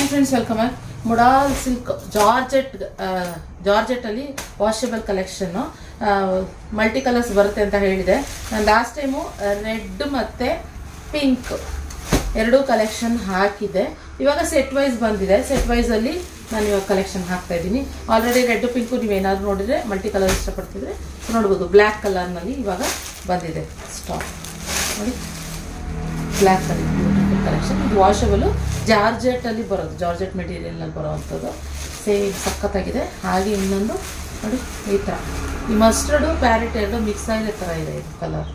Hi friends, welcome back. ಮುಡಾಲ್ silk ಜಾರ್ಜೆಟಲ್ಲಿ washable ಕಲೆಕ್ಷನ್ನು ಮಲ್ಟಿ ಕಲರ್ಸ್ ಬರುತ್ತೆ ಅಂತ ಹೇಳಿದೆ. ನಾನು ಲಾಸ್ಟ್ ಟೈಮು ರೆಡ್ ಮತ್ತು ಪಿಂಕ್ ಎರಡೂ ಕಲೆಕ್ಷನ್ ಹಾಕಿದ್ದೆ. ಇವಾಗ ಸೆಟ್ ವೈಸ್ ಬಂದಿದೆ. ಸೆಟ್ ವೈಸಲ್ಲಿ ನಾನು ಇವಾಗ ಕಲೆಕ್ಷನ್ ಹಾಕ್ತಾ ಇದ್ದೀನಿ. ಆಲ್ರೆಡಿ ರೆಡ್ ಪಿಂಕು ನೀವೇನಾದರೂ ನೋಡಿದರೆ ಮಲ್ಟಿ ಕಲರ್ ಇಷ್ಟಪಡ್ತಿದ್ರೆ ನೋಡ್ಬೋದು. ಬ್ಲ್ಯಾಕ್ ಕಲರ್ನಲ್ಲಿ ಇವಾಗ ಬಂದಿದೆ ಸ್ಟಾಕ್ ನೋಡಿ. ಬ್ಲ್ಯಾಕ್ ಕಲರ್ ಕಲೆಕ್ಷನ್ ಇದು ವಾಷಬಲು ಜಾರ್ಜೆಟಲ್ಲಿ ಬರೋದು, ಜಾರ್ಜೆಟ್ ಮೆಟೀರಿಯಲ್ನಲ್ಲಿ ಬರೋವಂಥದ್ದು. ಸೇಮ್ ಸಖತ್ತಾಗಿದೆ. ಹಾಗೆ ಇನ್ನೊಂದು ನೋಡಿ ಈ ಥರ ಈ ಮಸ್ಟರ್ಡು ಪ್ಯಾರೆಟ್ ಎರಡು ಮಿಕ್ಸ್ ಆಗಿರೋ ಥರ ಇದೆ. ಇದು ಕಲರ್,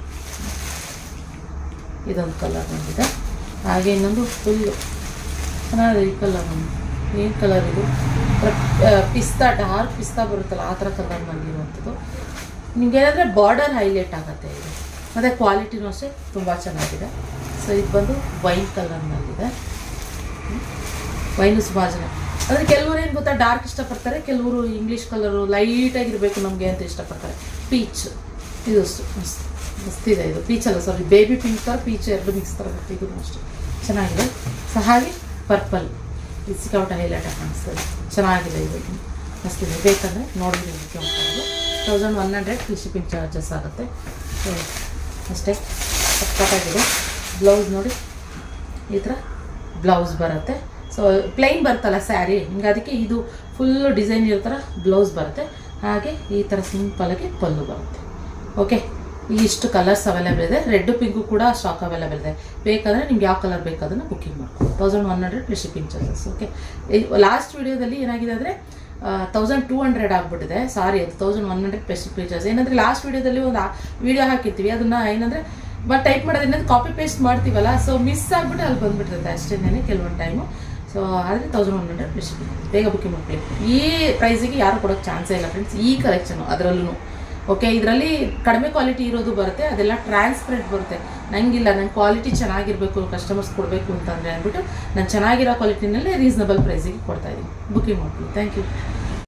ಇದೊಂದು ಕಲರ್ ಬಂದಿದೆ. ಹಾಗೆ ಇನ್ನೊಂದು ಫುಲ್ಲು ಚೆನ್ನಾಗಿದೆ ಈ ಕಲರ್. ಏನು ಕಲರ್ ಇದು? ಪಿಸ್ತಾ, ಡಾರ್ಕ್ ಪಿಸ್ತಾ ಬರುತ್ತಲ್ಲ ಆ ಥರ ಕಲರ್ನಲ್ಲಿರುವಂಥದ್ದು. ನಿಮಗೇನಾದರೆ ಬಾರ್ಡರ್ ಹೈಲೈಟ್ ಆಗುತ್ತೆ ಇದು. ಮತ್ತು ಕ್ವಾಲಿಟಿನೂ ಅಷ್ಟೇ ತುಂಬ ಚೆನ್ನಾಗಿದೆ. ಸೊ ಇದು ಬಂದು ವೈನ್ ಕಲರ್ನಲ್ಲಿದೆ. ವೈನು ಸುಮಾರು ಜನ ಅಂದರೆ ಕೆಲವರು ಏನು ಗೊತ್ತಾ, ಡಾರ್ಕ್ ಇಷ್ಟಪಡ್ತಾರೆ, ಕೆಲವರು ಇಂಗ್ಲೀಷ್ ಕಲರು ಲೈಟಾಗಿರಬೇಕು ನಮಗೆ ಅಂತ ಇಷ್ಟಪಡ್ತಾರೆ. ಪೀಚ್ ಇದು ಮಸ್ತಿದೆ. ಇದು ಪೀಚಲ್ಲ, ಸಾರಿ ಬೇಬಿ ಪಿಂಕ್ ಥರ ಪೀಚ್ ಎರಡು ಮಿಕ್ಸ್ ಥರ ಬರುತ್ತೆ. ಇದು ಅಷ್ಟೇ ಚೆನ್ನಾಗಿದೆ. ಸೊ ಹಾಗೆ ಪರ್ಪಲ್ ಇದು ಸಿಕ್ಕಾಪಟ್ಟೆ ಹೈಲೈಟ್ ಆಗಿ ಕಾಣಿಸ್ತದೆ. ಚೆನ್ನಾಗಿದೆ. ಇದು ಮಸ್ತಿದೆ. ಬೇಕಂದರೆ ನೋಡಿದ್ರೆ 1100 ಫ್ರೀ ಶಿಪ್ಪಿಂಗ್ ಚಾರ್ಜಸ್ ಆಗುತ್ತೆ. ಸೊ ಅಷ್ಟೇ ಸಕ್ಕತ್ತಾಗಿದೆ. ಬ್ಲೌಸ್ ನೋಡಿ ಈ ಥರ ಬ್ಲೌಸ್ ಬರುತ್ತೆ. ಸೊ ಪ್ಲೈನ್ ಬರುತ್ತಲ್ಲ ಸ್ಯಾರಿ, ಹಿಂಗೆ ಅದಕ್ಕೆ ಇದು ಫುಲ್ಲು ಡಿಸೈನ್ ಇರೋ ಥರ ಬ್ಲೌಸ್ ಬರುತ್ತೆ. ಹಾಗೆ ಈ ಥರ ಸಿಂಪಲಾಗಿ ಪಲ್ಲು ಬರುತ್ತೆ. ಓಕೆ, ಇಷ್ಟು ಕಲರ್ಸ್ ಅವೈಲೇಬಲ್ ಇದೆ. ರೆಡ್ ಪಿಂಕು ಕೂಡ ಸ್ಟಾಕ್ ಅವೈಲೇಬಲ್ ಇದೆ. ಬೇಕಂದರೆ ನಿಮ್ಗೆ ಯಾವ ಕಲರ್ ಬೇಕಾದನ್ನು ಬುಕ್ಕಿಂಗ್ ಮಾಡ್ಕೊಳ್ಳಿ. 1100 plus shipping charges. Okay, last ವೀಡಿಯೋದಲ್ಲಿ ಏನಾಗಿದೆ ಅಂದರೆ 1200 ಆಗಿಬಿಟ್ಟಿದೆ. ಸಾರಿ, ಅದು 1100 ಪ್ಲಸ್ ಶಿಪ್ಪಿಂಗ್ ಚಾರ್ಜಸ್. ಏನಂದರೆ ಲಾಸ್ಟ್ ವೀಡಿಯೋದಲ್ಲಿ ಒಂದು ವೀಡಿಯೋ ಹಾಕಿರ್ತೀವಿ, ಅದನ್ನು ಏನಂದರೆ ಬಟ್ ಟೈಪ್ ಮಾಡೋದೇನಂದ್ರೆ ಕಾಪಿ ಪೇಸ್ಟ್ ಮಾಡ್ತೀವಲ್ಲ, ಸೊ ಮಿಸ್ ಆಗಿಬಿಟ್ಟು ಅಲ್ಲಿ ಬಂದುಬಿಟ್ಟಿರುತ್ತೆ ಅಷ್ಟೇನೇ ಕೆಲವೊಂದು ಟೈಮು. ಸೊ ಆದರೆ 1100 ಪ್ಲಸ್ ಶಿಪ್ಪಿಂಗ್. ಬೇಗ ಬುಕ್ಕಿಂಗ್ ಮಾಡಬೇಕು. ಈ ಪ್ರೈಸಿಗೆ ಯಾರು ಕೊಡೋಕ್ಕೆ ಚಾನ್ಸೇ ಇಲ್ಲ ಫ್ರೆಂಡ್ಸ್. ಈ ಕಲೆಕ್ಷನು ಅದರಲ್ಲೂ ಓಕೆ. ಇದರಲ್ಲಿ ಕಡಿಮೆ ಕ್ವಾಲಿಟಿ ಇರೋದು ಬರುತ್ತೆ, ಅದೆಲ್ಲ ಟ್ರಾನ್ಸ್ಪರೆಂಟ್ ಬರುತ್ತೆ. ನನಗಿಲ್ಲ, ನಂಗೆ ಕ್ವಾಲಿಟಿ ಚೆನ್ನಾಗಿರಬೇಕು, ಕಸ್ಟಮರ್ಸ್ ಕೊಡಬೇಕು ಅಂತಂದರೆ ಅಂದ್ಬಿಟ್ಟು ನಾನು ಚೆನ್ನಾಗಿರೋ ಕ್ವಾಲಿಟಿನಲ್ಲೇ ರೀಸನಬಲ್ ಪ್ರೈಸಿಗೆ ಕೊಡ್ತಾಯಿದ್ದೀನಿ. ಬುಕ್ಕಿಂಗ್ ಮಾಡ್ತೀನಿ. Thank you.